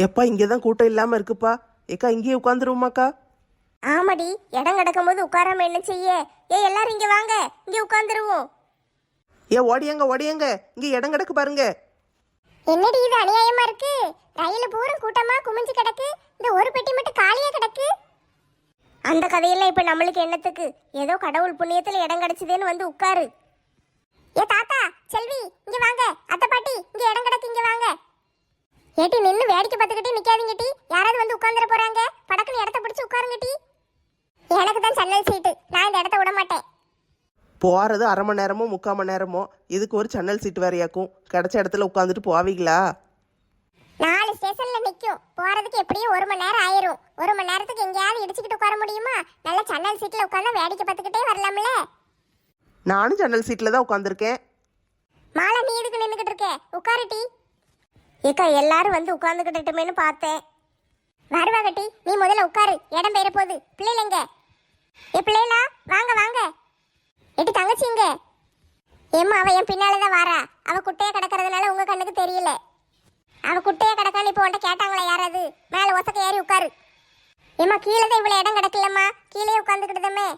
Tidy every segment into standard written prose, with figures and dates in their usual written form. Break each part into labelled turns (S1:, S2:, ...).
S1: எப்பா இங்கே தான் கூட்டம் இல்லாமல் இருக்குப்பா. ஏக்கா இங்கேயே உட்காந்துருவோமாக்கா?
S2: ஆமாடி, இடம் கிடக்கும் போது உட்காராம என்ன செய்ய? எல்லாரும் இங்க வாங்க, இங்க உட்காந்துருவோம்.
S1: ஓடியங்க ஓடியங்க, இங்கே இடம் கிடக்கு பாருங்க.
S2: என்னடி இது அநியாயமா இருக்கு? ரயில பூரா கூட்டமா குமிஞ்சு கிடக்கு, இந்த ஒரு பெட்டி மட்டும் காலியா கிடக்கு. அந்த கதையெல்லாம் இப்ப நம்மளுக்கு என்னத்துக்கு? ஏதோ கடவுள் புண்ணியத்துல இடம் கிடைச்சதேன்னு வந்து உட்காரு. தாத்தா, செல்வி, இங்க வாங்க. அத்தை பாட்டி, இங்க இடம் கிடக்கு, இங்க வாங்க. ஏட்டி நின்னு வேடிக்கை பார்த்துக்கிட்டே நிக்காதீங்க டி, யாராவது வந்து உட்கார்ந்துட போறாங்க. படக்குன்னு இடத்த பிடிச்சு உட்காருங்க டி. எனக்கு தான் சன்னல் சீட்டு, நான் இந்த இடத்த விட மாட்டேன்.
S1: போகிறது அரை மணி நேரமோ 3/4 மணி நேரமோ, இதுக்கு ஒரு சன்னல் சீட்டு வேறையாக்கும். கிடைச்ச இடத்துல உட்காந்துட்டு போவீங்களா?
S2: 4 ஸ்டேஷன்ல நிக்கும், போறதுக்கு எப்படியும் 1 மணி நேரம் ஆயிரும். 1 மணி நேரத்துக்கு எங்கேயாவது இடிச்சுக்கிட்டு உட்கார முடியுமா? நல்ல சன்னல் சீட்ல உட்கார்ந்தா வேடிக்கை பார்த்துக்கிட்டே வரலாம்ல.
S1: நானும் ஜன்னல் சீட்டில் தான் உட்காந்துருக்கேன்.
S2: மாலா, நீ இதுக்கு நின்றுக்கிட்டு இருக்க? உட்காருட்டி. ஏக்கா எல்லாரும் வந்து உட்காந்துக்கிட்டுமேனு பார்த்தேன். வருவாகட்டி, நீ முதல்ல உட்காரு, இடம் பெயர போகுது. பிள்ளைங்க பிள்ளைகளா, வாங்க வாங்க. எட்டி தங்கச்சிங்க. ஏம்மா, அவ என் பின்னாலதான் வாரா. அவ குட்டையா கிடக்கிறதுனால உங்க கண்ணுக்கு தெரியல. அவ குட்டையா கிடக்கான்னு இப்போ உன்ட்ட கேட்டாங்களா யாராவது? மேல ஒசக்க ஏறி உட்காரு. ஏம்மா, கீழே தான் இவ்வளவு இடம் கிடக்கலம்மா, கீழே உட்காந்துக்கிட்டதமே.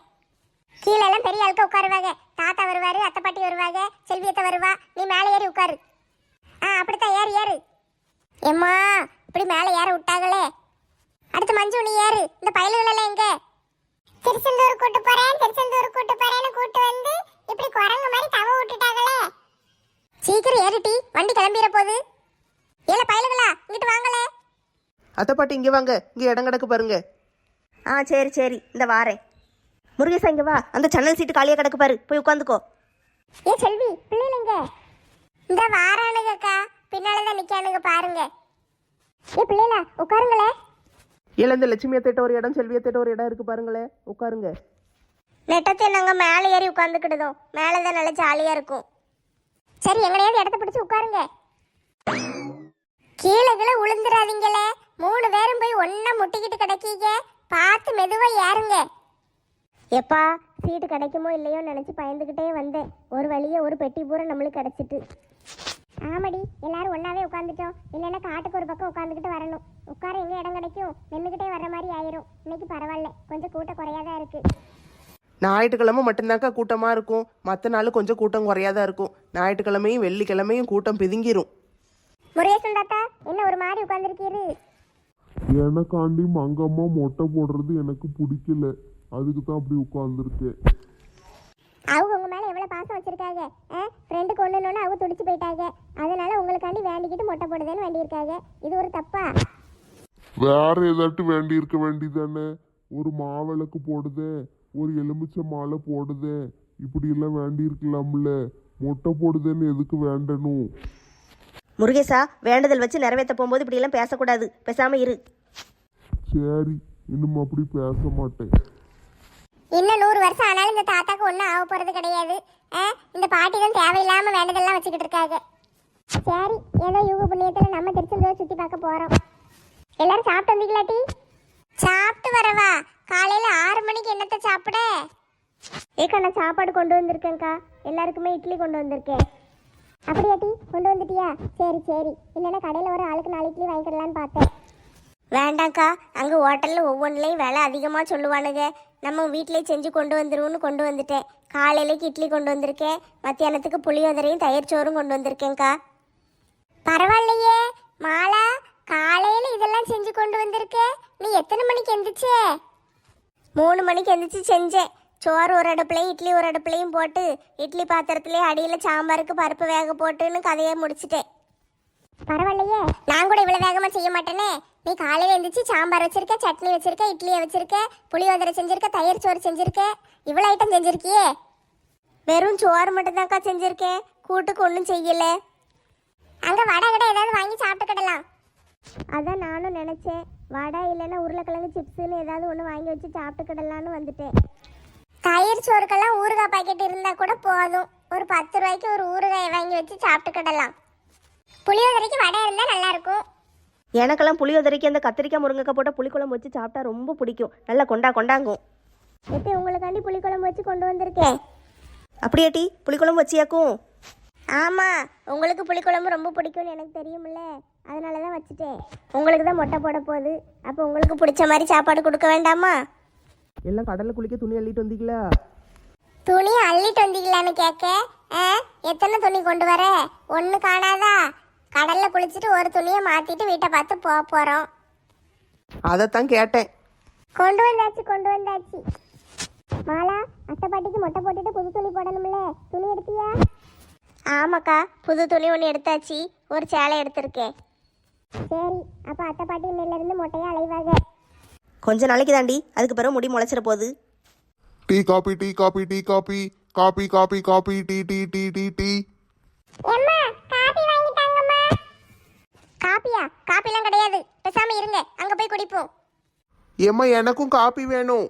S2: கீழே எல்லாம் பெரிய ஆளுக்க உட்காருவாங்க. தாத்தா வருவாரு, அத்தை பாட்டி வருவாங்க, செல்வியத்தை வருவா. நீ மேலே ஏறி உட்காரு. அப்படித்தான், ஏறு ஏறு. ஏம்மா, இப்படி மேலே ஏற விட்டாங்களே. அடுத்து மஞ்சு, நீ ஏறு. இந்த பயலுகள் எல்லாம் எங்க? திருச்செந்தூர் கூட்டு போறேன், திருச்செந்தூர் கூட்டு போறேன்னு கூட்டு வந்து இப்படி குரங்கு மாதிரி தவ விட்டுட்டாங்களே. சீக்கிரம் ஏறிட்டி, வண்டி கிளம்பிட போகுது. ஏல பயலுகளா, இங்கிட்டு வாங்களே.
S1: அத்தை பாட்டி இங்கே வாங்க, இங்கே இடம் கிடக்கு பாருங்க.
S3: சரி சரி, இந்த வாரேன். முருகேசா இங்கே வா, அந்த சன்னல் சீட்டு காலியாக கிடக்கு பாரு, போய் உட்காந்துக்கோ.
S2: செல்வி, பிள்ளைங்க இந்த வாரானுங்கக்கா, பின்னாலதான் நிக்கானுங்க பாருங்க. பிள்ளைகளா, உட்காருங்களே.
S1: இந்த லட்சுமி அத்தைட்ட ஒரு இடம், செல்வி அத்தைட்ட ஒரு இடம் இருக்கு பாருங்களே, உட்காருங்க.
S2: நெட்டத்தை நாங்க மேலே ஏறி உட்காந்துக்கிட்டதும், மேலதான் நல்ல ஜாலியா இருக்கும். சரி, எங்களையாவது இடத்த பிடிச்சு உட்காருங்க. கீழே கீழே உளுந்துடாதீங்களே. 3 பேரும் போய் ஒன்னா முட்டிக்கிட்டு கிடைக்கீங்க, பார்த்து மெதுவா ஏறுங்க. எப்பா, சீட்டு கிடைக்குமோ இல்லையோ நினைச்சு பயந்துகிட்டே வந்தேன். ஒரு வழியே ஒரு பெட்டி பூரா நம்மளுக்கு கிடைச்சிட்டு. ஆமாடி, எல்லாரும் ஒன்னாவே உட்காந்துட்டோம். இல்லைன்னா காட்டுக்கு ஒரு பக்கம் உட்காந்துக்கிட்டு வரணும். உட்கார எங்க இடம் கிடைக்கும்? நின்றுகிட்டே வர்ற மாதிரி ஆயிரும். இன்னைக்கு பரவாயில்ல, கொஞ்சம் கூட்டம் குறையாதான் இருக்கு.
S1: ஞாயிற்றுக்கிழமை மட்டும்தாக்கா கூட்டமாக இருக்கும், மற்ற நாள் கொஞ்சம் கூட்டம் குறையாதான் இருக்கும். ஞாயிற்றுக்கிழமையும் வெள்ளிக்கிழமையும் கூட்டம் பிதுங்கிரும்.
S2: முருகேசன் தாத்தா, என்ன ஒரு மாதிரி உட்காந்துருக்கீரு?
S4: எனக்காண்டி மங்கம்மா மொட்டை போடுறது எனக்கு பிடிக்கல, அதுக்கு தான் அப்படி உட்காந்துருக்கேன்.
S2: அவங்க உங்க மேல எவ்வளவு பாசம் வச்சிருக்காங்க. ஃப்ரெண்டுக்கு ஒண்ணுன்னு அவங்க துடிச்சு போயிட்டாங்க. அதனால உங்களுக்காண்டி வேண்டிக்கிட்டு மொட்டை போடுதேன்னு வேண்டியிருக்காங்க. இது ஒரு தப்பா?
S4: வேற ஏதாட்டு வேண்டி இருக்க வேண்டிதானே? ஒரு மாவிளக்கு போடுதே, ஒரு எலுமிச்சை மாலை போடுதே, இப்படி எல்லாம் வேண்டி இருக்கலாம்ல. மொட்டை போடுதேன்னு எதுக்கு வேண்டணும்?
S3: முருகேசா, வேண்டுதல் வச்சு நிறைவேற்ற போகும்போது இப்படியெல்லாம் பேசக்கூடாது, பேசாமல் இரு.
S4: சரி, இன்னும் அப்படி பேச மாட்டேன்.
S2: இன்னும் 100 வருஷம் ஆனாலும் இந்த தாத்தாக்கு ஒன்றும் ஆக போறது கிடையாது. இந்த பாட்டி தான் தேவையில்லாம வேண்டதெல்லாம் வச்சுக்கிட்டு இருக்காங்க. சரி, ஏதோ யூக புண்ணியத்துல நம்ம திருச்செந்தூர் சுத்தி பார்க்க போறோம். எல்லாரும் சாப்பிட்டு வந்தீங்களா டி? சாப்பிட்டு வரவா? காலையில 6 மணிக்கு என்னத்தை சாப்பிட?
S3: நான் சாப்பாடு கொண்டு வந்திருக்கேன்க்கா, எல்லாருக்குமே இட்லி கொண்டு வந்திருக்கேன்.
S2: அப்படியா டி, கொண்டு வந்துட்டியா? சரி சரி, இல்லைன்னா கடையில் ஒரு ஆளுக்கு 4 இட்லி வாங்கிக்கலான்னு பார்த்தேன்.
S3: வேண்டாங்க்கா, அங்கே ஹோட்டலில் ஒவ்வொன்றுலையும் விலை அதிகமாக சொல்லுவானுங்க. நம்ம வீட்டிலே செஞ்சு கொண்டு வந்துருவோன்னு கொண்டு வந்துட்டேன். காலையிலேக்கு இட்லி கொண்டு வந்திருக்கேன், மத்தியானத்துக்கு புளியோதரையும் தயிர் சோறும் கொண்டு வந்திருக்கேன்க்கா.
S2: பரவாயில்லையே மாலா, காலையில இதெல்லாம் செஞ்சு கொண்டு வந்திருக்க. நீ எத்தனை மணிக்கு எந்திரிச்சே?
S3: 3 மணிக்கு எந்திரிச்சு செஞ்சேன். சோறு ஒரு அடுப்புலையும் இட்லி ஒரு அடுப்புலையும் போட்டு, இட்லி பாத்திரத்துலேயே அடியில் சாம்பாருக்கு பருப்பு வேக போட்டுன்னு கதையை முடிச்சிட்டேன்.
S2: பரவாயில்லையே, நான் கூட இவ்வளவு வேகமா செய்ய மாட்டேனே. நீ காலையில எந்திரிச்சு சாம்பார் வச்சிருக்க, சட்னி வச்சிருக்க, இட்லியை வச்சிருக்க, புளியோதரை செஞ்சிருக்க, தயிர் சோறு செஞ்சிருக்க, இவ்வளவு ஐட்டம் செஞ்சிருக்கியே.
S3: வெறும் சோறு மட்டும்தான்க்கா செஞ்சுருக்கேன், கூட்டுக்கு ஒன்றும் செய்யல.
S2: அங்க வடை கடை ஏதாவது வாங்கி சாப்பிட்டுக்கிடலாம்.
S3: அதான் நானும் நினச்சேன், வடை இல்லைன்னா உருளைக்கிழங்கு சிப்ஸுன்னு ஏதாவது ஒன்று வாங்கி வச்சு சாப்பிட்டுக்கிடலான்னு வந்துட்டேன்.
S2: தயிர் சோறுக்கெல்லாம் ஊறுகாய் பாக்கெட் இருந்தா கூட போதும். ஒரு 10 ரூபாய்க்கு ஒரு ஊறுகாயை வாங்கி வச்சு சாப்பிட்டுக்கிடலாம். புளியோதரைக்கு வடை இருந்தா நல்லா இருக்கும்.
S3: எனக்கெல்லாம் புளியோதரைக்கு அந்த கத்திரிக்காய் முருங்கைக்காய் போட்ட புளிக்குழம்பு வச்சு சாப்பிட்டா ரொம்ப பிடிக்கும். நல்லா கொண்டாங்கும்.
S2: எப்படி உங்களுக்காண்டி புளிக்குழம்பு வச்சு கொண்டு வந்திருக்கேன்.
S3: அப்படியாட்டி, புளிக்குழம்பு வச்சியாக்கும்?
S2: ஆமா, உங்களுக்கு புளிக்குழம்பு ரொம்ப பிடிக்கும்னு எனக்கு தெரியுமில்ல.
S3: அதனால தான் வச்சுட்டேன். உங்களுக்கு தான் மொட்டை போட போகுது, அப்போ உங்களுக்கு பிடிச்ச மாதிரி சாப்பாடு கொடுக்க வேண்டாமா?
S1: எல்லாம் கடல்ல குளிக்க துணி அள்ளிட்டு வந்தீங்களா?
S3: துணி அள்ளிட்டு வந்தீங்களான்னு கேட்க, எத்தனை துணி கொண்டு வர? ஒன்று காணாதா? கடல்ல குளிச்சுட்டு ஒரு துணியை மாத்திட்டு வீட்டை பார்த்து போக போறோம்.
S1: அதைத்தான் கேட்டேன்.
S3: கொண்டு வந்தாச்சு கொண்டு வந்தாச்சு. மாலா, அத்தை பாட்டிக்கு மொட்டை போட்டுட்டு புது துணி போடணும்ல, துணி எடுத்தியா? ஆமாக்கா, புது துணி ஒன்று எடுத்தாச்சு, ஒரு சேலை எடுத்திருக்கேன். சரி, அப்போ அத்தை பாட்டி இன்னிலிருந்து மொட்டையா அலைவாங்க.
S5: கொஞ்ச நாளைக்கு தாண்டி, அதுக்கு பிறகு முடி முளைச்சிட போகுது.
S4: Tea coffee tea coffee tea coffee coffee coffee coffee tea tea tea tea tea.
S3: காப்பியா? காப்பிலாம் கிடையாது, பேசாம இருங்க, அங்க போய் குடிப்போம்.
S1: ஏம்மா எனக்கும் காப்பி வேணும்.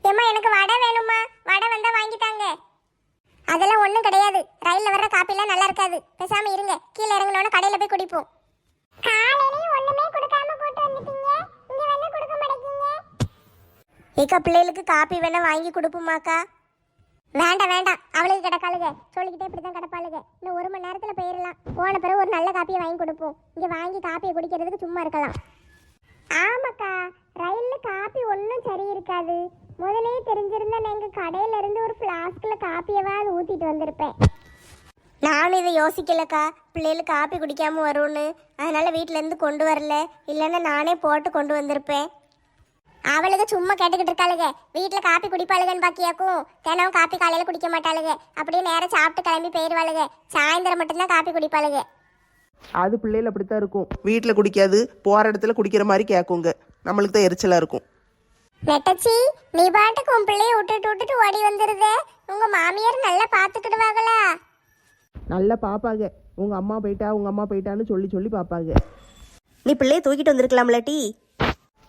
S3: ஏம்மா எனக்கு வடை வேணுமா? வடை வந்தா வாங்கிட்டாங்க. அதெல்லாம் ஒன்றும் கிடையாது, ரயில்ல வர்ற காப்பிலாம் நல்லா இருக்காது, பேசாம இருங்க, கீழே இறங்கினோட கடையில போய் குடிப்போம். ஏக்கா, பிள்ளைகளுக்கு காப்பி வேணா வாங்கி கொடுப்போமாக்கா? வேண்டாம் வேண்டாம், அவளுக்கு கிடக்காளுங்க, சொல்லிக்கிட்டே இப்படி தான் கிடப்பாளுங்க. இன்னும் 1 மணி நேரத்தில் போயிடலாம். போன பிறகு ஒரு நல்ல காப்பியை வாங்கி கொடுப்போம். இங்கே வாங்கி காப்பியை குடிக்கிறதுக்கு சும்மா இருக்கலாம். ஆமாக்கா, ரயிலில் காப்பி ஒன்றும் சரி இருக்காது. முதலே தெரிஞ்சிருந்தா நான் கடையில இருந்து ஒரு ஃப்ளாஸ்கில் காப்பியவாது ஊற்றிட்டு வந்திருப்பேன். நானும் இதை யோசிக்கலக்கா, பிள்ளைகளுக்கு காப்பி குடிக்காம வரும்னு. அதனால வீட்டிலேருந்து கொண்டு வரல, இல்லைன்னா நானே போட்டு கொண்டு வந்திருப்பேன். அவளுக்கு சும்மா கேட்டுக்கிட்டு இருக்காளுங்க, வீட்டில் காப்பி குடிப்பாளுகன்னு பாக்கியாக்கும். தினம் காப்பி காலையில் குடிக்க மாட்டாளுங்க, அப்படியே நேரம் சாப்பிட்டு கிளம்பி போயிடுவாளுங்க. சாயந்தரம் மட்டும்தான் காப்பி குடிப்பாளுங்க.
S1: அது பிள்ளைகள் அப்படித்தான் இருக்கும். வீட்டில் குடிக்காது, போகிற இடத்துல குடிக்கிற மாதிரி கேட்குங்க. நம்மளுக்கு தான் எரிச்சலாக இருக்கும்.
S3: நெட்டச்சி, நீ பாட்டுக்கு உன் பிள்ளைய விட்டுட்டு ஓடி வந்துருதே, உங்க மாமியார் நல்லா பார்த்துக்கிடுவாங்களா?
S1: நல்லா பார்ப்பாங்க. உங்கள் அம்மா போயிட்டா உங்கள் அம்மா போயிட்டான்னு சொல்லி சொல்லி பார்ப்பாங்க.
S5: நீ பிள்ளையை தூக்கிட்டு வந்திருக்கலாம்ல டீ.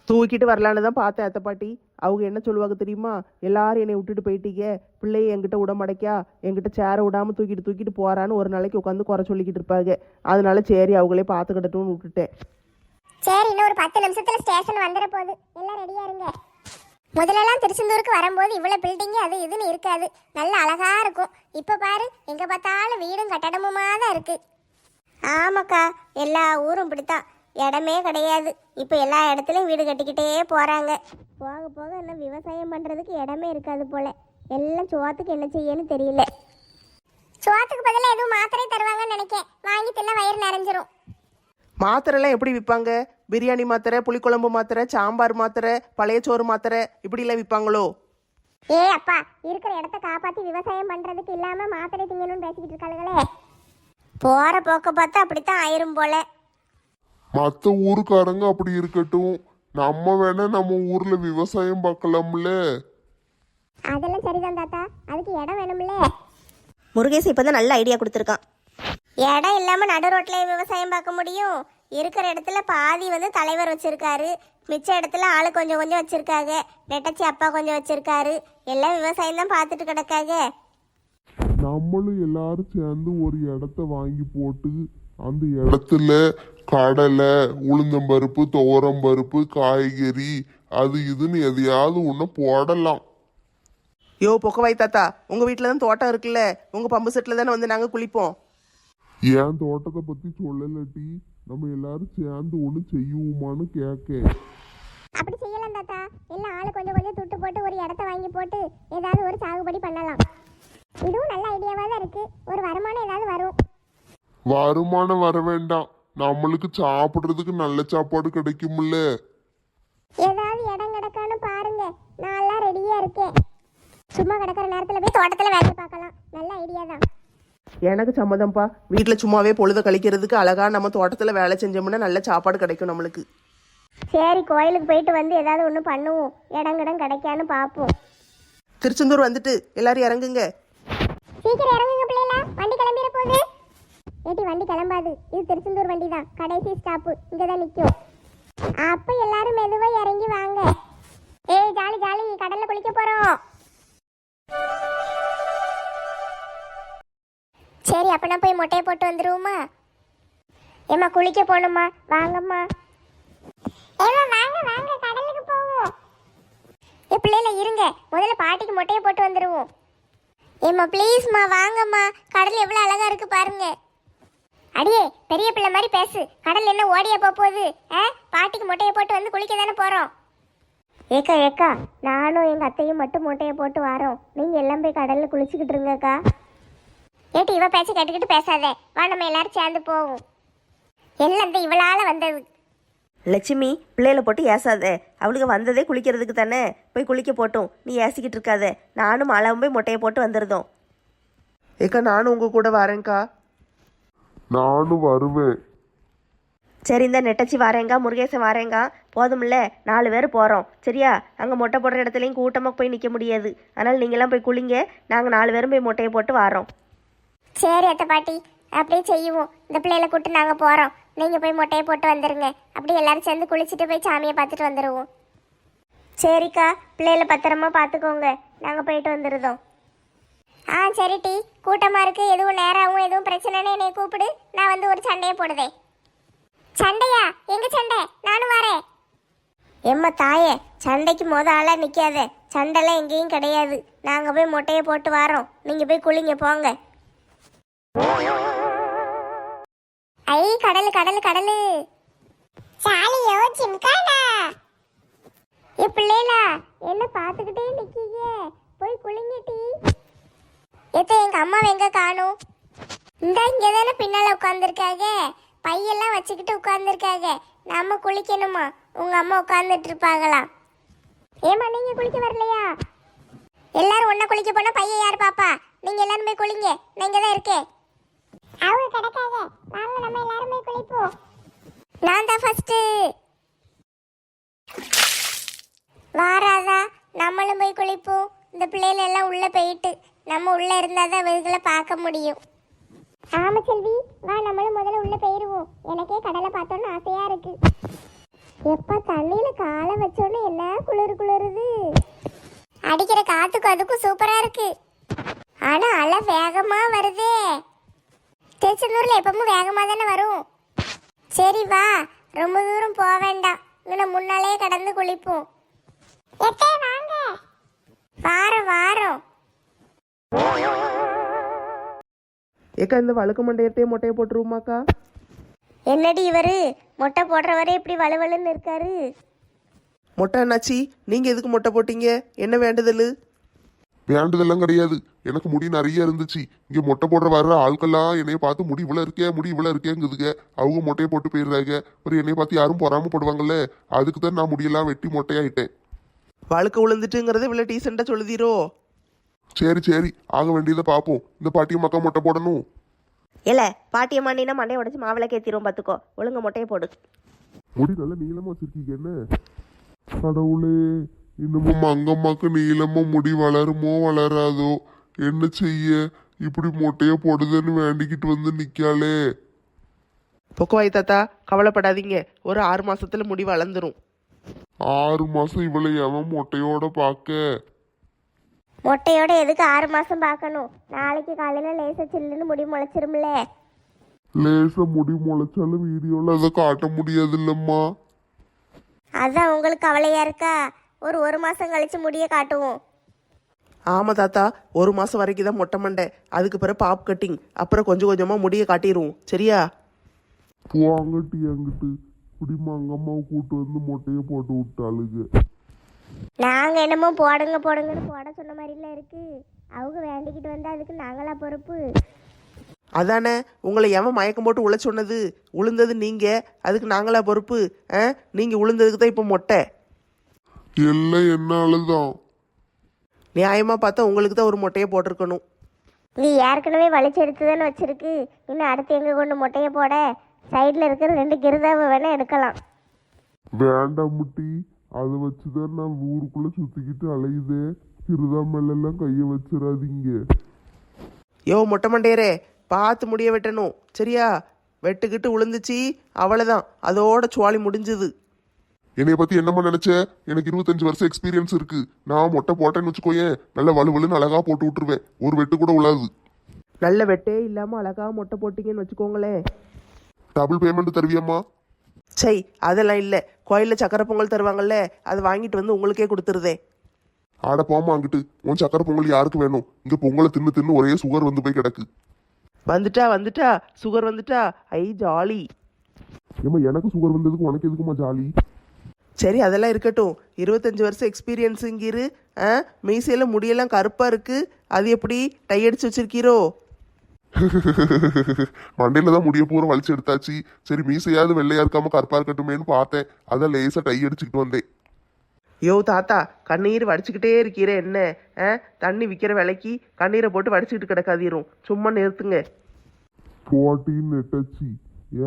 S1: தூக்கிட்டு வரலான்னு தான் பார்த்தேன் அத்தை பாட்டி. அவங்க என்ன சொல்லுவாங்க தெரியுமா? எல்லாரும் என்னை விட்டுட்டு போயிட்டீங்க, பிள்ளையை என்கிட்ட விட மாட்டேக்கா, என்கிட்ட சேரை விடாமல் தூக்கிட்டு போறான்னு ஒரு நாளைக்கு உட்காந்து குறை சொல்லிக்கிட்டு இருப்பாங்க. அதனால சரி அவங்களே பார்த்துக்கிட்டட்டும்னு விட்டுட்டேன்.
S3: சரி, இன்னும் ஒரு 10 நிமிஷத்துல ஸ்டேஷன் வந்துட போகுது, எல்லாம் ரெடியா இருங்க. முதலெல்லாம் திருச்செந்தூருக்கு வரும்போது இவ்வளோ பில்டிங்கு அது இதுன்னு இருக்காது, நல்ல அழகா இருக்கும். இப்போ பாரு, எங்க பார்த்தாலும் வீடும் கட்டடமுமா தான் இருக்கு. ஆமாக்கா, எல்லா ஊரும் இப்படித்தான், இடமே கிடையாது. இப்போ எல்லா இடத்துலையும் வீடு கட்டிக்கிட்டே போகிறாங்க. போக போக இன்னும் விவசாயம் பண்ணுறதுக்கு இடமே இருக்காது போல. எல்லாம் சோத்துக்கு என்ன செய்யன்னு தெரியல. சோத்துக்கு பதிலாக எதுவும் மாத்திரை தருவாங்கன்னு நினைக்கேன், வாங்கி தின்ன வயிறு நிறைஞ்சிரும்.
S1: மாத்திரைலாம் எப்படி விற்பாங்க? பிரியாணி மாத்திரை, புளிக்குழம்பு மாத்திரை, சாம்பார் மாத்திரை, பழைய சோறு மாத்திரை இப்படிலாம் விற்பாங்களோ?
S3: ஏ அப்பா, இருக்கிற இடத்த காப்பாற்றி விவசாயம் பண்ணுறதுக்கு இல்லாமல் மாத்திரை திங்கணும்னு பேசிக்கிட்டு இருக்காளுங்களே. போகிற போக்க பார்த்தா அப்படித்தான் ஆயிரும் போல.
S4: மற்ற ஊருக்காரங்க அப்படி இருக்கட்டும், நம்ம வேணா நம்ம ஊர்ல விவசாயம் பார்க்கலாம்ல.
S3: அதெல்லாம் சரிதான் தாத்தா, அதுக்கு இடம் வேணும்ல.
S5: முருகேசன் இப்போ தான் நல்ல ஐடியா கொடுத்துருக்கான்.
S3: இடம் இல்லாமல் நடு ரோட்ல விவசாயம் பார்க்க முடியும்? இருக்கிற இடத்துல பாதி தலைவர் வச்சிருக்காரு, மிச்ச இடத்துல ஆளு கொஞ்சம் கொஞ்சம் வச்சிருக்காங்க. நெட்டச்சி அப்பா கொஞ்சம் வச்சிருக்காரு, எல்லாம் விவசாயம் தான் பார்த்துட்டு கிடக்காங்க.
S4: நம்மளும் எல்லாரும் சேர்ந்து ஒரு இடத்த வாங்கி போட்டு அந்த இடத்துல கடலை, உளுந்தம்பருப்பு, துவரம்பருப்பு, காய்கறி அது இதுன்னு எதையாவது ஒன்று போடலாம்.
S1: யோ பொக்கவாய் தாத்தா, உங்கள் வீட்டில் தான் தோட்டம் இருக்குல்ல, உங்கள் பம்பு செட்டில் தானே வந்து நாங்கள் குளிப்போம்.
S4: ஏன் தோட்டத்தை பற்றி சொல்லலட்டி, நம்ம எல்லாரும் சேர்ந்து ஒன்று செய்வோமான்னு கேட்க.
S3: அப்படி செய்யலாம் தாத்தா, எல்லாம் ஆளு கொஞ்சம் கொஞ்சம் துட்டு போட்டு ஒரு இடத்த வாங்கி போட்டு ஏதாவது ஒரு சாகுபடி பண்ணலாம். இதுவும் நல்ல ஐடியாவா தான் இருக்கு, ஒரு வருமானம் ஏதாவது வரும்.
S4: வருமானம் வர வேண்டாம், நம்மளுக்கு சாப்பிட்றதுக்கு நல்ல சாப்பாடு கிடைக்கும்ல.
S3: ஏதாவது இடம் கிடக்கான்னு பாருங்க, நான் எல்லாம் ரெடியா இருக்கேன். சும்மா கிடக்கிற நேரத்துல போய் தோட்டத்துல வேலை பார்க்கலாம், நல்ல ஐடியா தான்.
S1: எனக்கு சம்மதம்ப்பா. வீட்டில் சும்மாவே பொழுத கழிக்கிறதுக்கு அழகாக நம்ம தோட்டத்தில் வேலை செஞ்சோம்னா நல்ல சாப்பாடு கிடைக்கும் நம்மளுக்கு.
S3: சரி, கோயிலுக்கு போயிட்டு வந்து ஏதாவது ஒன்று பண்ணுவோம், இடம் கிடைக்கான்னு பார்ப்போம்.
S1: திருச்செந்தூர் வந்துட்டு எல்லாரும் இறங்குங்க.
S3: சீக்கிரம் இறங்குங்க பிள்ளைகளா, வண்டி கிளம்பிட போகுது. ஏட்டி, வண்டி கிளம்பாது, இது திருச்செந்தூர் வண்டி தான், கடைசி ஸ்டாப்பு இங்கே தான் நிற்கும். அப்போ எல்லாரும் மெதுவாக இறங்கி வாங்க. ஏய் ஜாலி ஜாலி, கடல்ல குளிக்க போகிறோம். சரி, அப்போ நான் போய் மொட்டையை போட்டு வந்துருவோமா? ஏம்மா குளிக்க போகணுமா? வாங்கம்மா. வாங்க வாங்க, கடலுக்கு போவோம். ஏ பிள்ளைல இருங்க, முதல்ல பாட்டிக்கு மொட்டையை போட்டு வந்துடுவோம். ஏம்மா ப்ளீஸ்மா, வாங்கம்மா, கடல் எவ்வளோ அழகா இருக்கு பாருங்க.
S2: அடியே பெரிய பிள்ளை மாதிரி பேசு. கடல் என்ன ஓடியா போகுது? பாட்டிக்கு மொட்டையை போட்டு வந்து குளிக்க தானே போறோம்.
S3: ஏக்கா ஏக்கா, நானும் எங்கள் அத்தையும் மட்டும் மூட்டையை போட்டு வரோம். நீங்கள் எல்லாம் போய் கடலில் குளிச்சுக்கிட்டு இருங்கக்கா.
S2: ஏட்டி இவ பேச்ச கேட்டுக்கிட்டு பேசாதே. வா நம்ம எல்லாரும் சேர்ந்து போவோம். எல்லாம் இந்த இவளால வந்தது.
S5: லட்சுமி, பிள்ளைகளை போட்டு ஏசாத. அவளுக்கு வந்ததே குளிக்கிறதுக்கு தானே, போய் குளிக்க போட்டும். நீ ஏசிக்கிட்டு இருக்காத. நானும் மாலாவும் போய் மொட்டையை போட்டு வந்துருந்தோம்.
S1: ஏக்கா நானும் உங்கள் கூட வரேன்க்கா.
S4: நானும் வருவேன்.
S5: சரி, இந்த நெட்டச்சி வரேங்கா, முருகேசன் வரேங்கா. போதும்ல, 4 பேர் போகிறோம். சரியா? அங்கே மொட்டை போடுற இடத்துலையும் கூட்டமாக போய் நிற்க முடியாது. அதனால் நீங்களாம் போய் குளிங்க. நாங்கள் 4 பேரும் போய் மொட்டையை போட்டு வரோம்.
S2: சரி அத்தை பாட்டி, அப்படியே செய்வோம். இந்த பிள்ளைகளை கூட்டு நாங்க போறோம். நீங்க போய் மொட்டையை போட்டு வந்துருங்க. அப்படியே எல்லாரும் சேர்ந்து குளிச்சுட்டு போய் சாமியை பார்த்துட்டு வந்துடுவோம்.
S3: சரிக்கா, பிள்ளைகளை பத்திரமா பார்த்துக்கோங்க. நாங்கள் போயிட்டு வந்துடுதோம்.
S2: சரி டி, கூட்டமா இருக்கு. எதுவும் நேராகவும் எதுவும் பிரச்சனைன்னு என்னை கூப்பிடு. நான் வந்து ஒரு சண்டையை போடுதேன். சண்டையா? எங்க சண்டை? நானும் வரேன்.
S3: எம்மா தாயே, சண்டைக்கு ஆளாக நிற்காத. சண்டைலாம் எங்கேயும் கிடையாது. நாங்கள் போய் மொட்டையை போட்டு வரோம். நீங்கள் போய் குளிங்க போங்க.
S2: ஐ கடலு கடலு கடலு. சாலியோ ஜிம்கானா.
S3: பிள்ளைகளா, என்ன பார்த்துக்கிட்டே நிற்கீங்க? போய் குளிங்க டி.
S2: எங்க அம்மாவை எங்க காணும்? இந்த இங்கே தானே பின்னால உட்காந்துருக்காங்க. பையெல்லாம் வச்சுக்கிட்டு உட்காந்துருக்காங்க. நம்ம குளிக்கணுமா? உங்க அம்மா உட்காந்துட்டு இருப்பாங்களாம். ஏமா நீங்க குளிக்க வரலையா? எல்லாரும் ஒண்ணா குளிக்க போனா பையன் யாரு பாப்பா? நீங்க எல்லாரும் போய் குளிங்க. நான் இங்க தான் இருக்கேன். அவங்க கிடக்காக. வாங்க நம்ம எல்லாரும் போய் குளிப்போம். நான் தான் ஃபர்ஸ்ட். வாராதா, நம்மளும் போய் குளிப்போம். இந்த பிள்ளைகள் எல்லாம் உள்ள போயிட்டு நம்ம உள்ள இருந்தாதான் அவர்களை பார்க்க முடியும். ஆமா செல்வி, வா நம்மளும் முதல்ல உள்ள போயிருவோம். எனக்கே கடலை பார்த்தோன்னு ஆசையா இருக்கு. எப்ப தண்ணியில காலை வச்சோன்னு என்ன குளிர் குளிருது. அடிக்கிற காத்துக்கும் அதுக்கும் சூப்பரா இருக்கு. ஆனா அலை வேகமா வருதே. திருச்செந்தூர்ல எப்பவும் வேகமா தானே வரும். சரி வா, ரொம்ப தூரம் போக வேண்டாம். இங்க முன்னாலே கடந்து குளிப்போம். வாங்க. வாரம் வாரம்.
S1: ஏக்கா இந்த வழுக்கு மண்டையத்தையே மொட்டையை போட்டுருவோமாக்கா?
S3: என்னடி இவரு மொட்டை போடுறவரே இப்படி வலுவலுன்னு இருக்காரு?
S1: மொட்டை அண்ணாச்சி, நீங்கள் எதுக்கு மொட்டை போட்டீங்க? என்ன வேண்டுதல்?
S4: வேண்டதெல்லாம் கிடையாது. எனக்கு முடி நிறைய இருந்துச்சு. இங்க மொட்டை போடுற வர்ற ஆட்கள்லாம் என்னைய பார்த்து முடி இவ்வளோ இருக்கே, முடி இவ்வளோ இருக்கேங்குதுங்க. அவங்க மொட்டையை போட்டு போயிடுறாங்க. ஒரு என்னைய பார்த்து யாரும் பொறாமப்படுவாங்கல்ல. அதுக்கு தான் நான் முடியெல்லாம் வெட்டி மொட்டையாயிட்டேன்.
S1: வழுக்க விழுந்துட்டுங்கிறத இவ்வளோ டீசெண்டாக சொல்லுதீரோ?
S4: சரி சரி, ஆக வேண்டியதை பார்ப்போம். இந்த பாட்டியும் மக்கா மொட்டை போடணும்.
S5: இல்லை, பாட்டியம்மா நீனா மண்டையை உடச்சி மாவிளக்கு ஏற்றிடுவோம். பார்த்துக்கோ, ஒழுங்கு மொட்டையை போடு.
S4: முடி நல்லா நீளமா வச்சிருக்கீங்க. என்ன கடவுளே, இன்னமும் அங்கம்மாக்கு நீளமா முடி வளருமோ வளராதோ? என்ன செய்ய? இப்படி மொட்டைய போடுதுன்னு வேண்டிக்கிட்டு வந்து நிக்காளே.
S1: பொக்கவாய் தாத்தா, கவலைப்படாதீங்க. ஒரு 6 மாசத்துல முடி வளர்ந்துரும்.
S4: 6 மாசம் இவளை எவன் மொட்டையோட பார்க்க?
S3: மொட்டையோட எதுக்கு 6 மாசம் பார்க்கணும்? நாளைக்கு காலையில லேசா சில்லுன்னு முடி முளைச்சிரும்ல.
S4: லேசா முடி முளைச்சாலும் வீடியோல அதை காட்ட முடியாது இல்லம்மா.
S3: அதான் உங்களுக்கு கவலையா இருக்கா? ஒரு மாசம் கழிச்சு முடிய காட்டுவோம்.
S1: ஆமாம் தாத்தா, 1 மாதம் வரைக்கும் தான் மொட்டை மண்டை. அதுக்கு பிறகு பாப் கட்டிங். அப்புறம் கொஞ்சம் கொஞ்சமாக முடியை காட்டிடுவோம். சரியா?
S4: போவாங்கட்டி அங்கிட்டு இப்படிமா அங்கம்மாவை கூட்டு வந்து மொட்டையை போட்டு விட்டாளுங்க.
S3: நாங்க என்னமோ போடுங்க போடுங்கன்னு போட சொன்ன மாதிரிலாம் இருக்கு. அவங்க வேண்டிக்கிட்டு வந்தா அதுக்கு நாங்களா பொறுப்பு?
S1: அதானே, உங்களை எவன் மயக்கம் போட்டு உள்ள சொன்னது? உளுந்தது நீங்கள், அதுக்கு நாங்களா பொறுப்பு? நீங்கள் உளுந்ததுக்கு தான் இப்போ மொட்டை.
S4: எல்லாம் என்னாலதான்.
S1: நியாயமாக பார்த்தா உங்களுக்கு தான் ஒரு மொட்டையை போட்டிருக்கணும்.
S3: இது ஏற்கனவே வலிச்சு எடுத்துதானே வச்சிருக்கு. இன்னும் அடுத்து எங்க கொண்டு மொட்டையை போட? சைடில் இருக்கிற 2 கிருதாவை வேணா எடுக்கலாம்.
S4: வேண்டாம் முட்டி, அதை வச்சுதான் நான் ஊருக்குள்ள சுத்திக்கிட்டு அலையுதே. சிறுதா மேலாம் கைய வச்சிடாதீங்க.
S1: யோ மொட்டை மண்டையரே, பார்த்து முடிய வெட்டணும். சரியா? வெட்டுக்கிட்டு உளுந்துச்சு, அவ்வளோதான். அதோட சுவாலி முடிஞ்சுது.
S4: என்னைய பத்தி என்னம்மா நினைச்ச? எனக்கு 25 வருஷம் எக்ஸ்பீரியன்ஸ் இருக்கு. நான் மொட்டை போட்டேன்னு வச்சுக்கோயேன், நல்ல வலுவலுன்னு அழகா போட்டு விட்டுருவேன். ஒரு வெட்டு கூட உழாது.
S1: நல்ல வெட்டே இல்லாமல் அழகாக மொட்டை போட்டிங்கன்னு வச்சுக்கோங்களேன்.
S4: டபுள் பேமெண்ட் தருவியம்மா?
S1: சரி, அதெல்லாம் இல்லை. கோயிலில் சக்கரை பொங்கல் தருவாங்கல்ல, அதை வாங்கிட்டு வந்து உங்களுக்கே கொடுத்துருதே.
S4: ஆட போமா அங்கிட்டு. உன் சக்கரை பொங்கல் யாருக்கு வேணும்? இங்க பொங்கலை தின்னு தின்னு ஒரே சுகர் வந்து போய் கிடக்கு.
S1: வந்துட்டா வந்துட்டா சுகர் வந்துட்டா. ஐ ஜாலி.
S4: ஏம்மா எனக்கு சுகர் வந்ததுக்கு உனக்கு எதுக்குமா ஜாலி?
S1: சரி அதெல்லாம் இருக்கட்டும். 25 வருஷம் எக்ஸ்பீரியன்ஸுங்கிரு. மீசையில் முடியெல்லாம் கருப்பாக இருக்குது. அது எப்படி டை அடிச்சு வச்சிருக்கீரோ?
S4: மண்டையில தான் முடிய பூரா வலிச்சு எடுத்தாச்சு. சரி மீசையாவது வெள்ளையா இருக்காம கருப்பா இருக்கட்டுமேன்னு பார்த்தேன். அதான் லேசா டை அடிச்சுக்கிட்டு வந்தேன்.
S1: யோ தாத்தா, கண்ணீர் வடிச்சுக்கிட்டே இருக்கிற என்ன? தண்ணி விற்கிற விலைக்கு கண்ணீரை போட்டு வடிச்சுக்கிட்டு கிடக்காதீரும். சும்மா நிறுத்துங்க.
S4: போட்டின்னு நெட்டச்சி,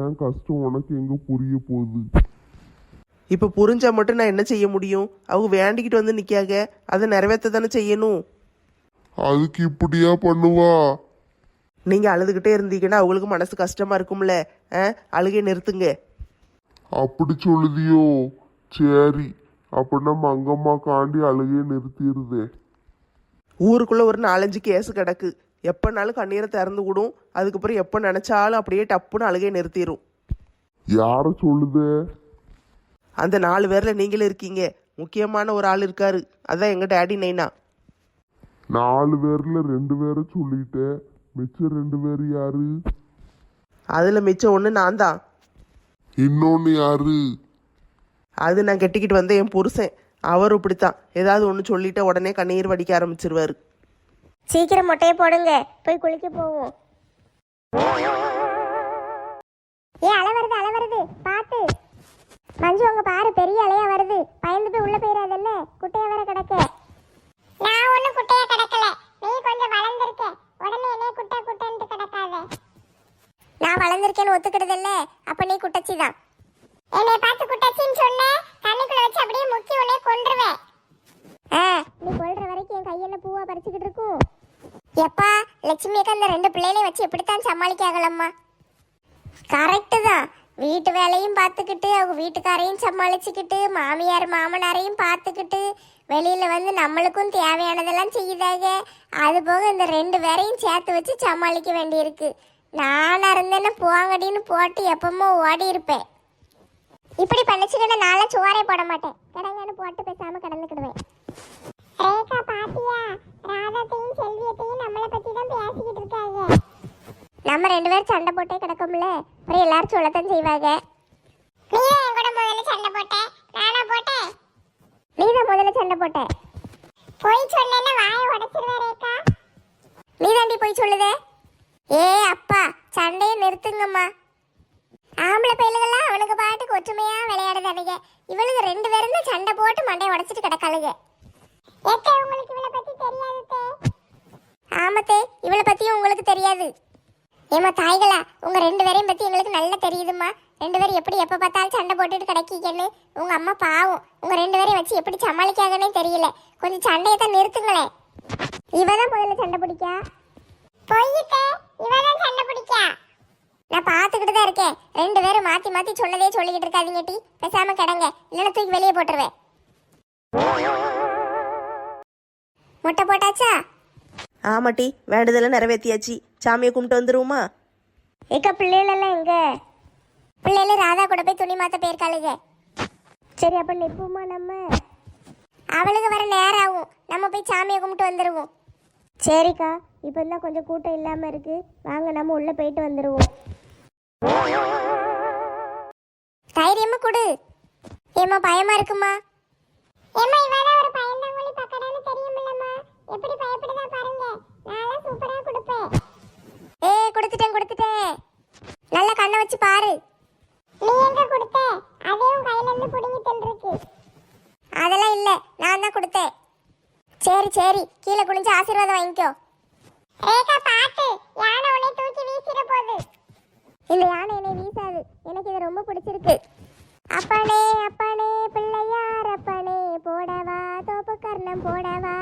S4: ஏன் கஷ்டம் உனக்கு எங்க புரிய போகுது?
S1: இப்போ புரிஞ்சா மட்டும் நான் என்ன செய்ய முடியும்? அவங்க வேண்டிக்கிட்டு வந்து நிற்காக, அதை நிறைவேற்ற தானே செய்யணும்.
S4: அதுக்கு இப்படியா பண்ணுவா?
S1: நீங்கள் அழுதுகிட்டே இருந்தீங்கன்னா அவங்களுக்கு மனசு கஷ்டமாக இருக்கும்ல. அழுகை நிறுத்துங்க.
S4: அப்படி சொல்லுதியோ? சரி, அப்படின்னா மங்கம்மா காண்டி அழுகையை நிறுத்திடுதே.
S1: ஊருக்குள்ளே ஒரு 4-5 கேஸு கிடக்கு. எப்போனாலும் கண்ணீரை திறந்து விடும். அதுக்கப்புறம் எப்போ நினச்சாலும் அப்படியே டப்புன்னு அழுகையை நிறுத்திடும்.
S4: யார சொல்லுதே?
S1: அந்த 4 பேரில் நீங்களும் இருக்கீங்க. முக்கியமான ஒரு ஆள் இருக்காரு. அதான் எங்கள் டேடி நைனா.
S4: 4 பேர்ல 2 பேரை சொல்லிட்டேன். மிச்சம் 2 பேர் யாரு?
S1: அதில் மிச்சம் ஒன்று நான் தான்.
S4: இன்னொன்னு யாரு?
S1: அது நான் கெட்டிக்கிட்டு வந்த என் புருஷன். அவர் இப்படித்தான். ஏதாவது ஒன்று சொல்லிட்டு உடனே கண்ணீர் வடிக்க ஆரம்பிச்சிருவாரு.
S3: சீக்கிரம் மொட்டையை போடுங்க, போய் குளிக்க போவோம். அலை வருது பார்த்து. மஞ்சு உங்க பாரு, பெரிய அலையா வருது. பயந்து போய் உள்ள போயிடாது. என்ன குட்டையா வேற கிடக்க?
S2: நான் ஒண்ணு குட்டையா கிடக்கல. நீ கொஞ்சம் வளர்ந்திருக்க. உடனே என்ன குட்டைன்னு கிடக்காத.
S3: நான் வளர்ந்துருக்கேன்னு ஒத்துக்கிடுது இல்ல, அப்ப நீ குட்டச்சிதான்.
S2: என்னை பார்த்து குட்டச்சின்னு சொன்ன, தண்ணிக்குள்ள வச்சு அப்படியே முக்கி உடனே கொன்றுவேன்.
S3: நீ கொள்ற வரைக்கும் என் கையென்ன பூவா பறிச்சுக்கிட்டு இருக்கும். எப்பா லட்சுமி அக்கா, இந்த 2 பிள்ளைகளையும் வச்சு எப்படித்தான் சமாளிக்க ஆகலம்மா? கரெக்டு தான். வீட்டு வேலையும் பார்த்துக்கிட்டு, அவங்க வீட்டுக்காரையும் சமாளிச்சுக்கிட்டு, மாமியார் மாமனாரையும் பார்த்துக்கிட்டு, வெளியில வந்து நம்மளுக்கும் தேவையானதெல்லாம் செய்யுதாக. அது போக இந்த 2 பேரையும் சேர்த்து வச்சு சமாளிக்க வேண்டியிருக்கு. நானா இருந்தேன்னு போங்கடின்னு போட்டு எப்பமோ ஓடி இருப்பேன். இப்படி பண்ணிச்சுக்கிட்ட நாளை சோறே போட மாட்டேன். கிடங்கன்னு போட்டு பேசாம கிடந்துக்கிடுவேன்.
S2: ரேகா பாத்தியா, ராதாத்தையும் செல்வியத்தையும் நம்மளை பத்தி தான் பேசிக்கிட்டு இருக்காங்க.
S3: நம்ம 2 பேரும் சண்டை போட்டே கிடக்கும்ல, அப்புறம் எல்லாரும் சொல்லத்தான் செய்வாங்க.
S2: நீ என் கூட முதல்ல சண்டை போட்ட, நானா போட்டேன்?
S3: நீ தான் முதல்ல சண்டை போட்ட.
S2: போய் சொன்னேன்னா வாயை உடைச்சிருவேன் ரேகா.
S3: நீ தாண்டி போய் சொல்லுதே. ஏ அப்பா, சண்டையை நிறுத்துங்கம்மா. ஆம்பளை பயிலுகள்லாம் அவனுக்கு பாட்டுக்கு ஒற்றுமையா விளையாடுதானுங்க. இவளுக்கு 2 பேரும் தான் சண்டை போட்டு மண்டையை உடைச்சிட்டு கிடக்காளுங்க.
S2: ஏக்கா, உங்களுக்கு இவளை பத்தி தெரியாதுதே.
S3: ஆமத்தே, இவளை பத்தியும் உங்களுக்கு தெரியாது. ஏமா தாய்களா, உங்க 2 பேரையும் பத்தி எங்களுக்கு நல்லா தெரியுதுமா. 2 பேரும் எப்படி எப்ப பார்த்தாலும் சண்டை போட்டுட்டு கிடைக்கீங்கன்னு. உங்க அம்மா பாவம், உங்க 2 பேரையும் வச்சு எப்படி சமாளிக்காங்கன்னே தெரியல. கொஞ்சம் சண்டையை தான் நிறுத்துங்களேன். இவதான் முதல்ல சண்டை பிடிக்கா.
S2: பொய்யிட்டே, இவதான் சண்டை பிடிக்கா.
S3: நான் பார்த்துக்கிட்டு தான் இருக்கேன். 2 பேரும் மாத்தி மாத்தி சொன்னதே சொல்லிக்கிட்டு இருக்காதீங்க டி. பேசாம கிடங்க, இல்லைன்னா தூக்கி வெளியே போட்டுருவேன். முட்டை போட்டாச்சா?
S5: ஆமாட்டி, வேண்டுதெல்லாம் நிறைவேற்றியாச்சு. சாமியை கும்பிட்டு வந்துருவோமா?
S3: ஏக்கா பிள்ளைகளெல்லாம் எங்க? பிள்ளைகள் ராதா கூட போய் துணி மாத்த போயிருக்காளுங்க. சரி அப்ப நிற்போமா நம்ம? அவளுக்கு வர நேரம் ஆகும். நம்ம போய் சாமியை கும்பிட்டு வந்துடுவோம். சரிக்கா, இப்போ தான் கொஞ்சம் கூட்டம் இல்லாம இருக்கு. வாங்க நம்ம உள்ள போயிட்டு வந்துடுவோம். தைரியமா கொடு. ஏமா பயமா இருக்குமா?
S2: ஏம்மா, இவதான் ஒரு பயந்தாங்குழி பக்கடான்னு தெரியுமில்லம்மா. எப்படி பயப்படுதா பாருங்க. நான் சூப்பரா கொடுப்பேன்.
S3: கொடுத்துட்டேன். நல்லா கண்ணை வச்சு பாரு.
S2: நீ எங்க கொடுத்த? அதையும் கையில இருந்து புடுங்கி தின்றுருக்கு.
S3: அதெல்லாம் இல்ல, நான் தான் கொடுத்தேன். சரி கீழே குனிஞ்சு ஆசீர்வாதம் வாங்கிக்கோ.
S2: ரேகா பாத்து, யானை உன்னை தூக்கி வீசிட போகுது.
S3: இந்த யானை என்னை வீசாது. எனக்கு இது ரொம்ப பிடிச்சிருக்கு. அப்பனே பிள்ளையார் அப்பனே, போடவா தோப்பு கர்ணம் போடவா,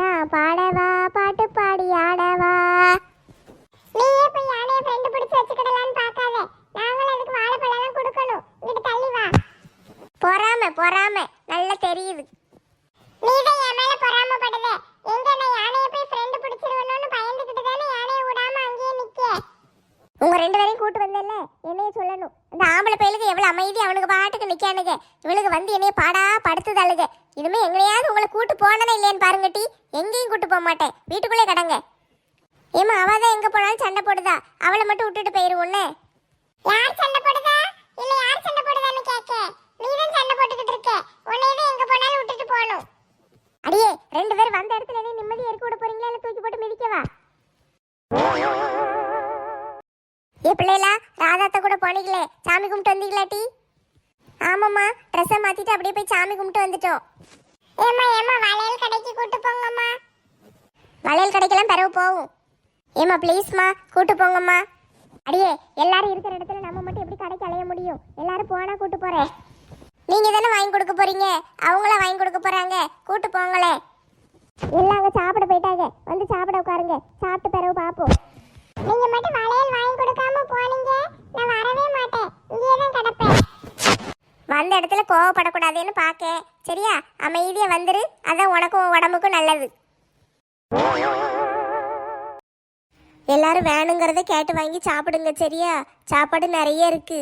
S3: நான் பாடவா பாட்டு பாடி ஆடவா.
S2: நீயே போய் யானையை ஃப்ரெண்டு பிடிச்சு வச்சுக்கிடலான்னு பார்க்காத. நாங்களும் அதுக்கு வாழைப்பழம் கொடுக்கணும். இங்கிட்டு தள்ளி வா.
S3: பொறாம நல்லா தெரியுது.
S2: நீதான் என் மேல பொறாமப்படுத. எங்க நான் யானையை போய் ஃப்ரெண்டு பிடிச்சிருவணும்னு பயந்துக்கிட்டு தானே யானையை விடாம அங்கேயே நிக்க.
S3: உங்க 2 பேரையும் கூட்டு வந்தேன்ல, என்னைய சொல்லணும். அந்த ஆம்பளை பையலுக்கு எவ்வளவு அமைதி, அவனுக்கு பாட்டுக்கு நிக்கானுங்க. இவளுக்கு வந்து என்னைய பாடா படுத்துதாளுங்க. இனிமே எங்களையாவது உங்களை கூட்டு போனதே இல்லையான்னு பாருங்க டி. எங்கேயும் கூட்டு போக மாட்டேன். வீட்டுக்குள்ளே கடங்க. ஏமா அவ தான் எங்க போனாலும் சண்டை போடுதா, அவளை மட்டும் விட்டுட்டு போயிருவோன்னு.
S2: யார் சண்டை போடுதா இல்ல யார் சண்டை போடுதான்னு கேட்க, நீ தான் சண்டை போட்டுக்கிட்டு இருக்க. உன்னையவே எங்க போனாலும் விட்டுட்டு போகணும்.
S3: அடியே, 2 பேர் வந்த இடத்துல நீ நிம்மதியா இருக்க விட போறீங்களா இல்ல தூக்கி போட்டு மிதிக்கவா? ஏ பிள்ளைகளா, ராதாத்த கூட போனீங்களே, சாமி கும்பிட்டு வந்தீங்களாட்டி? ஆமாம்மா, ட்ரெஸ்ஸை மாத்திட்டு அப்படியே போய் சாமி கும்பிட்டு வந்துட்டோம்.
S2: ஏம்மா வளையல் கடைக்கு கூட்டு போங்கம்மா.
S3: வளையல் கடைக்கெல்லாம் பிறகு போகும். ஏம்மா ப்ளீஸ்மா கூட்டு போங்கம்மா. அடியே, எல்லாரும் இருக்கிற இடத்துல நம்ம மட்டும் எப்படி கடைக்கு அலைய முடியும்? எல்லாரும் போனா கூட்டு போறேன். நீங்க தானே வாங்கி கொடுக்க போறீங்க, அவங்கள வாங்கி கொடுக்க போறாங்க, கூட்டு போங்களே. எல்லாம் அங்க சாப்பிட போயிட்டாங்க, வந்து சாப்பிட உட்காருங்க, சாப்பிட்டு பிறகு பார்ப்போம்.
S2: நீங்க மட்டும் வளையல் வாங்கி கொடுக்காம போனீங்க, நான் வரவே மாட்டேன், இங்கேயே தான் கிடப்பேன்.
S3: வந்த இடத்துல கோவப்படக்கூடாதுன்னு பார்க்க, சரியா? அமைதியா வந்துரு, அதான் உனக்கும் உடம்புக்கும் நல்லது. எல்லாரும் வேணுங்கிறத கேட்டு வாங்கி சாப்பிடுங்க, சரியா? சாப்பாடு நிறைய இருக்கு.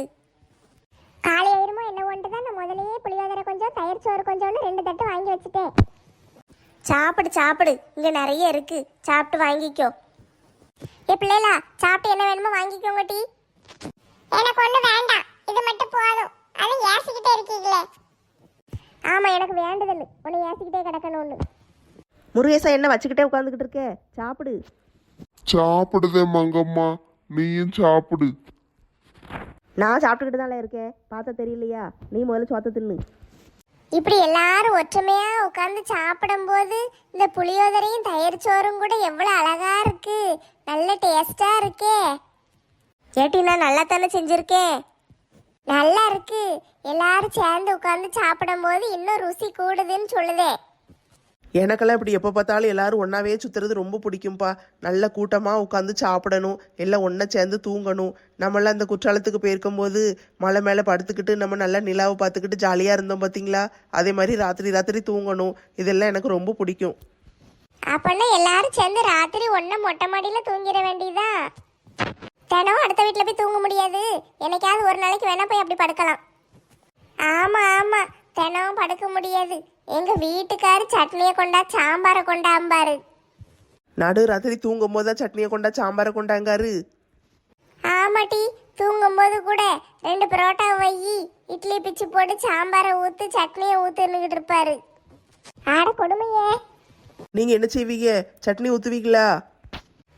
S2: காலை ஆயிருமோ என்ன ஒன்று தான், நான் முதலையே புளியோதரை கொஞ்சம் தயிர் சோறு கொஞ்சம்னு 2 தட்டு வாங்கி வச்சுட்டேன்.
S3: சாப்பிடு சாப்பிடு, இங்க நிறைய இருக்கு, சாப்பிட்டு வாங்கிக்கோ. ஏ பிள்ளைகளா, சாப்பிட்டு என்ன வேணுமோ வாங்கிக்கோங்க டீ.
S2: எனக்கு ஒண்ணு வேண்டாம், இது மட்டும் போதும். அது ஏசிக்கிட்டே இருக்கீங்களே.
S3: ஆமா, எனக்கு வேண்டுதல் உன்னை ஏசிக்கிட்டே கிடக்கணும்னு.
S1: முருகேசா என்ன வச்சுக்கிட்டே உட்காந்துக்கிட்டு இருக்க? சாப்பிடு.
S4: சாப்பிடுதே மங்கம்மா, நீயும் சாப்பிடு.
S1: நான் சாப்பிட்டுக்கிட்டு தானே இருக்கேன், பார்த்தா தெரியலையா? நீ முதல்ல சோத்த தின்னு.
S3: இப்படி எல்லாரும் ஒற்றுமையா உட்காந்து சாப்பிடும்போது இந்த புளியோதரையும் தயிர் சோறும் கூட எவ்வளவு அழகா இருக்கு, நல்ல டேஸ்டா இருக்கே. ஏட்டி, நான் நல்லா தானே செஞ்சிருக்கேன்? நல்லா இருக்கு. எல்லாரும் சேர்ந்து உட்காந்து சாப்பிடும்போது இன்னும் ருசி கூடுதுன்னு சொல்லுதே.
S1: எனக்கெல்லாம் இப்படி எப்போ பார்த்தாலும் எல்லாரும் ஒன்றாவே சுற்றுறது ரொம்ப பிடிக்கும்ப்பா. நல்ல கூட்டமாக உட்காந்து சாப்பிடணும், எல்லாம் ஒன்றா சேர்ந்து தூங்கணும். நம்மளாம் அந்த குற்றாலத்துக்கு போயிருக்கும்போது மலை மேலே படுத்துக்கிட்டு நம்ம நல்லா நிலாவை பார்த்துக்கிட்டு ஜாலியாக இருந்தோம் பார்த்தீங்களா? அதே மாதிரி ராத்திரி தூங்கணும். இதெல்லாம் எனக்கு ரொம்ப பிடிக்கும்.
S3: அப்பன்னா எல்லாரும் சேர்ந்து ராத்திரி ஒண்ணா மொட்டை மாடியில தூங்கிட வேண்டியதா? தினம் அடுத்த வீட்டில் போய் தூங்க முடியாது, என்னைக்காவது ஒரு நாளைக்கு வேணா போய் அப்படி படுக்கலாம். ஆமா ஆமா, தினம் படுக்க முடியாது. எங்க வீட்டுக்காரு சட்னியை கொண்டா சாம்பாரை கொண்டாம்பாரு.
S1: நடு ராத்திரி தூங்கும் போது தான் சட்னியை கொண்டா சாம்பாரை கொண்டாங்காரு.
S3: ஆமாட்டி, தூங்கும்போது கூட 2 பரோட்டா வை, இட்லி பிச்சு போட்டு சாம்பாரை ஊத்து சட்னியை ஊத்துன்னுகிட்டு இருப்பாரு. ஆட கொடுமையே.
S1: நீங்கள் என்ன செய்வீங்க? சட்னி ஊற்றுவீங்களா?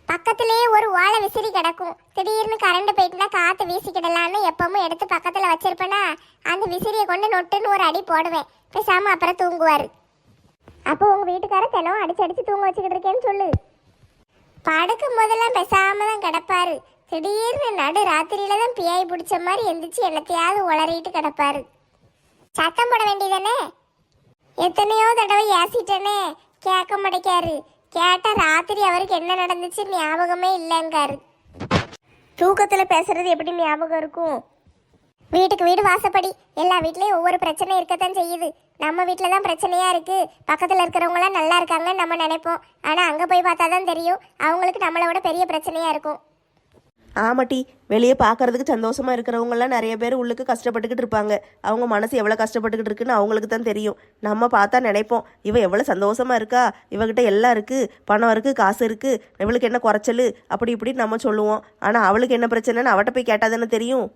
S3: பக்கத்திலேயே ஒரு ஓலை விசிறி கிடக்கும், திடீர்னு கரண்ட் போயிட்டுனா காற்று வீசிக்கிடலான்னு எப்பவும் எடுத்து பக்கத்தில் வச்சிருப்பேனா, அந்த விசிறியை கொண்டு நொட்டுன்னு ஒரு அடி போடுவேன். பேசாமல் அப்புறம் தூங்குவார். அப்போ உங்கள் வீட்டுக்கார தினம் அடிச்சு தூங்க வச்சுக்கிட்டு இருக்கேன்னு சொல்லு. படுக்கும் போதெல்லாம் பேசாம தான் கிடப்பாரு. திடீர்னு நடு ராத்திரியில தான் பியாய் பிடிச்ச மாதிரி எந்திரிச்சு என்னத்தையாவது உளறிட்டு கிடப்பாரு. சத்தம் போட வேண்டியதானே? எத்தனையோ தடவை ஏசிட்டேனே, கேட்க மாட்டேக்காரு. கேட்டா ராத்திரி அவருக்கு என்ன நடந்துச்சு ஞாபகமே இல்லைங்காரு. தூக்கத்துல பேசுறது எப்படி ஞாபகம் இருக்கும்? வீட்டுக்கு வீடு வாசப்படி, எல்லா வீட்லயும் ஒவ்வொரு பிரச்சனை இருக்கத்தான் செய்யுது. நம்ம வீட்டில தான் பிரச்சனையா இருக்கு, பக்கத்துல இருக்கிறவங்களாம் நல்லா இருக்காங்கன்னு நம்ம நினைப்போம். ஆனா அங்க போய் பார்த்தா தான் தெரியும், அவங்களுக்கு நம்மளை விட பெரிய பிரச்சனையா இருக்கும்.
S5: ஆமாட்டி, வெளியே பார்க்கறதுக்கு சந்தோஷமா இருக்கிறவங்கலாம் நிறைய பேர் உள்ளுக்கு கஷ்டப்பட்டுக்கிட்டு இருப்பாங்க. அவங்க மனசு எவ்வளோ கஷ்டப்பட்டுக்கிட்டு இருக்குன்னு அவங்களுக்கு தான் தெரியும். நம்ம பார்த்தா நினைப்போம், இவ எவ்வளோ சந்தோஷமா இருக்கா, இவகிட்ட எல்லாம் இருக்கு, பணம் இருக்கு, காசு இருக்கு, இவளுக்கு என்ன குறைச்சல், அப்படி இப்படின்னு நம்ம சொல்லுவோம். ஆனால் அவளுக்கு என்ன பிரச்சனைன்னு அவட்ட போய் கேட்டால் தானே தெரியும்.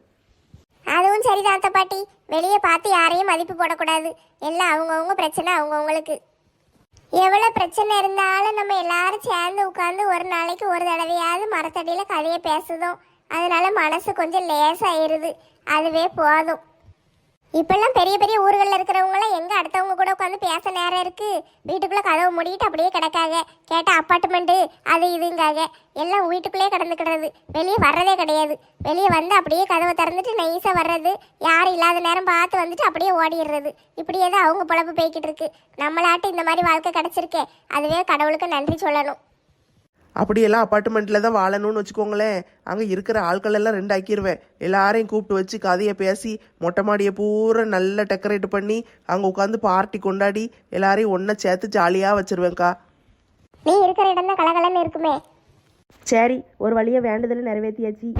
S3: அதுவும் சரிதான் அத்தை பாட்டி, வெளியே பார்த்து யாரையும் மதிப்பு போடக்கூடாது. எல்லாம் அவங்கவுங்க பிரச்சனை அவங்கவுங்களுக்கு. எவ்வளோ பிரச்சனை இருந்தாலும் நம்ம எல்லாரும் சேர்ந்து உட்காந்து ஒரு நாளைக்கு ஒரு தடவையாவது மரத்தடியில் கதையை பேசுதோம். அதனால மனசு கொஞ்சம் லேசாயிருது, அதுவே போதும். இப்பெல்லாம் பெரிய பெரிய ஊர்களில் இருக்கிறவங்களாம் எங்கே அடுத்தவங்க கூட உட்காந்து பேச நேரம் இருக்கு? வீட்டுக்குள்ளே கதவை மூடிட்டு அப்படியே கிடக்காங்க. கேட்டால் அப்பார்ட்மெண்ட்டு அது இதுங்காக. எல்லாம் வீட்டுக்குள்ளேயே கிடந்துக்கிடுறது, வெளியே வர்றதே கிடையாது. வெளியே வந்து அப்படியே கதவை திறந்துட்டு நைஸாக வர்றது, யாரும் இல்லாத நேரம் பார்த்து வந்துட்டு அப்படியே ஓடிடுறது. இப்படியே தான் அவங்க பொழப்பு போய்கிட்டு இருக்கு. நம்மளாட்டு இந்த மாதிரி வாழ்க்கை கிடச்சிருக்கே, அதுவே கடவுளுக்கு நன்றி சொல்லணும்.
S1: அப்படியெல்லாம் அப்பார்ட்மெண்ட்டில் தான் வாழணும்னு வச்சுக்கோங்களேன். அங்கே இருக்கிற ஆட்கள் எல்லாம் 2 ஆக்கிடுவேன். எல்லாரையும் கூப்பிட்டு வச்சு கதையை பேசி மொட்டை மாடியை பூரா நல்லா டெக்கரேட் பண்ணி அங்கே உட்காந்து பார்ட்டி கொண்டாடி எல்லாரையும் ஒன்றா சேர்த்து ஜாலியாக வச்சிருவேன்க்கா.
S3: நீ இருக்கிற இடம் தான் கலகலன்னு இருக்குமே.
S5: சரி, ஒரு வழியாக வேண்டுதலை நிறைவேற்றியாச்சு.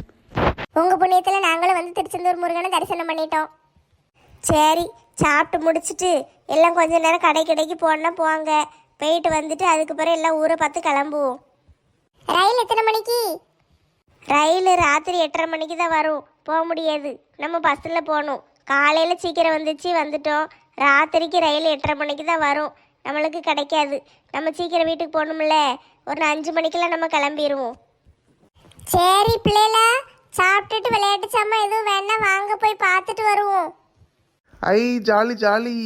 S3: உங்கள் புண்ணியத்தில் நாங்களும் வந்து திருச்செந்தூர் முருகனை தரிசனம் பண்ணிட்டோம். சரி, சாப்பிட்டு முடிச்சுட்டு எல்லாம் கொஞ்ச நேரம் கடைக்கு போனா போவாங்க. போயிட்டு வந்துட்டு அதுக்கு பிறகு எல்லாம் ஊரை பார்த்து கிளம்புவோம்.
S2: ரயில் எத்தனை மணிக்கு?
S3: ரயில் ராத்திரி 8:30 மணிக்கு தான் வரும். போக முடியாது, நம்ம பஸ்ஸில் போகணும். காலையில் சீக்கிரம் வந்துட்டோம். ராத்திரிக்கு ரயில் 8:30 மணிக்கு தான் வரும். நம்மளுக்கு கிடைக்காது. நம்ம சீக்கிரம் வீட்டுக்கு போகணும்ல. ஒரு 5 மணிக்கெல்லாம் நம்ம கிளம்பிடுவோம்.
S2: சரி பிள்ளைல, சாப்பிட்டுட்டு விளையாட்டு சாமான் எதுவும் வேணா வாங்க, போய் பார்த்துட்டு வருவோம்.
S1: ஐ ஜாலி ஜாலி.